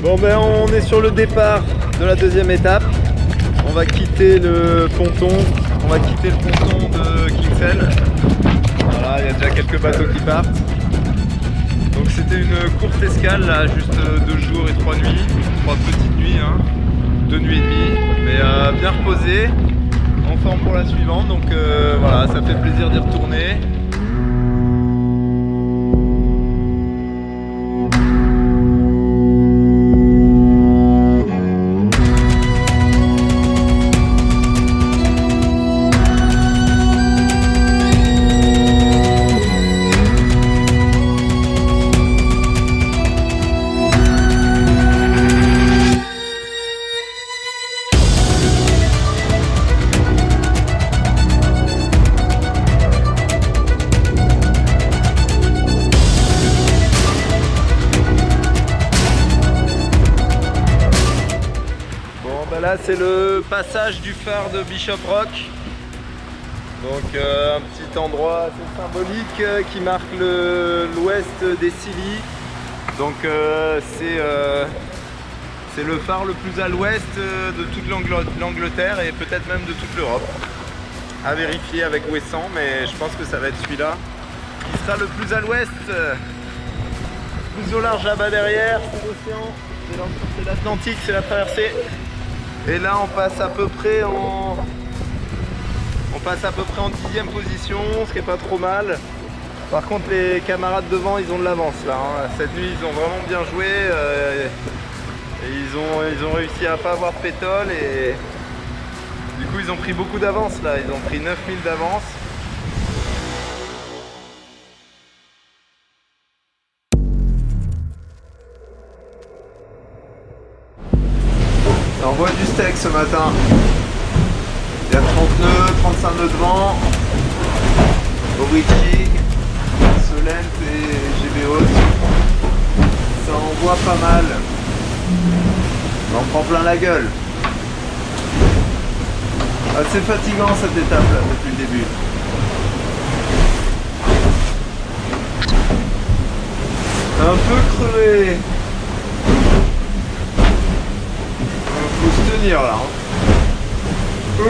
Bon ben on est sur le départ de la deuxième étape. On va quitter le ponton. On va quitter le ponton de Kinsale. Voilà, il y a déjà quelques bateaux qui partent. Donc c'était une courte escale là, juste 2 jours et 3 nuits. 3 petites nuits, hein. 2 nuits et demie. Mais bien reposé, en forme pour la suivante. Donc voilà, ça fait plaisir d'y retourner. Là c'est le passage du phare de Bishop Rock, donc un petit endroit assez symbolique qui marque l'ouest des Scilly. Donc c'est le phare le plus à l'ouest de toute l'Angleterre et peut-être même de toute l'Europe. À vérifier avec Ouessant, mais je pense que ça va être celui-là qui sera le plus à l'ouest. Plus au large là-bas derrière, c'est l'océan, c'est l'Atlantique, c'est la traversée. Et là on passe à peu près en 10e position, ce qui est pas trop mal. Par contre les camarades devant ils ont de l'avance là, hein. Cette nuit ils ont vraiment bien joué et ils ont réussi à pas avoir de pétole et du coup ils ont pris beaucoup d'avance là, ils ont pris 9000 d'avance. On voit du steak ce matin. Il y a 30 nœuds, 35 nœuds de vent. Orichi, Solent et GBO. Ça envoie pas mal. On en prend plein la gueule. Assez fatigant cette étape là depuis le début. Un peu crevé. Faut se tenir là. Oh.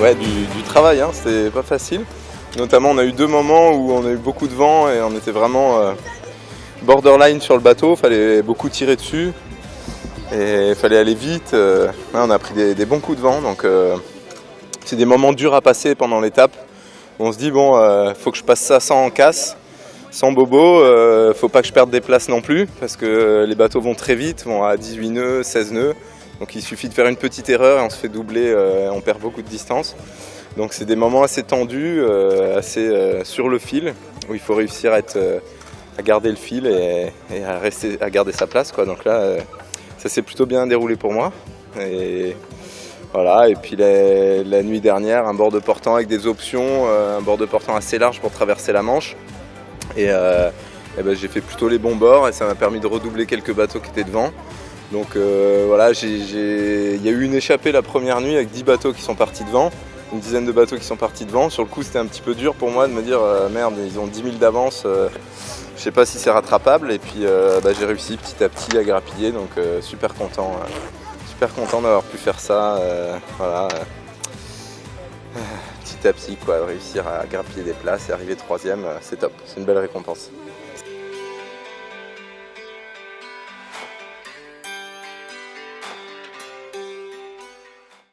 Ouais, du travail, hein, c'était pas facile. Notamment, on a eu 2 moments où on a eu beaucoup de vent et on était vraiment borderline sur le bateau. Fallait beaucoup tirer dessus et il fallait aller vite. On a pris des bons coups de vent, donc c'est des moments durs à passer pendant l'étape. On se dit bon, faut que je passe ça sans casse, sans bobo. Faut pas que je perde des places non plus parce que les bateaux vont très vite, vont à 18 nœuds, 16 nœuds. Donc il suffit de faire une petite erreur et on se fait doubler, on perd beaucoup de distance. Donc c'est des moments assez tendus, assez sur le fil, où il faut réussir à garder le fil et à garder sa place, quoi. Donc là, ça s'est plutôt bien déroulé pour moi. Et voilà. Et puis la nuit dernière, un bord de portant avec des options, un bord de portant assez large pour traverser la Manche. Et ben, j'ai fait plutôt les bons bords et ça m'a permis de redoubler quelques bateaux qui étaient devant. Donc voilà, il y a eu une échappée la première nuit avec 10 bateaux qui sont partis devant, une dizaine de bateaux qui sont partis devant. Sur le coup, c'était un petit peu dur pour moi de me dire merde, ils ont 10 000 d'avance, je sais pas si c'est rattrapable. Et puis j'ai réussi petit à petit à grappiller, donc super content d'avoir pu faire ça. Voilà. petit à petit, quoi, réussir à grappiller des places et arriver troisième, c'est top, c'est une belle récompense.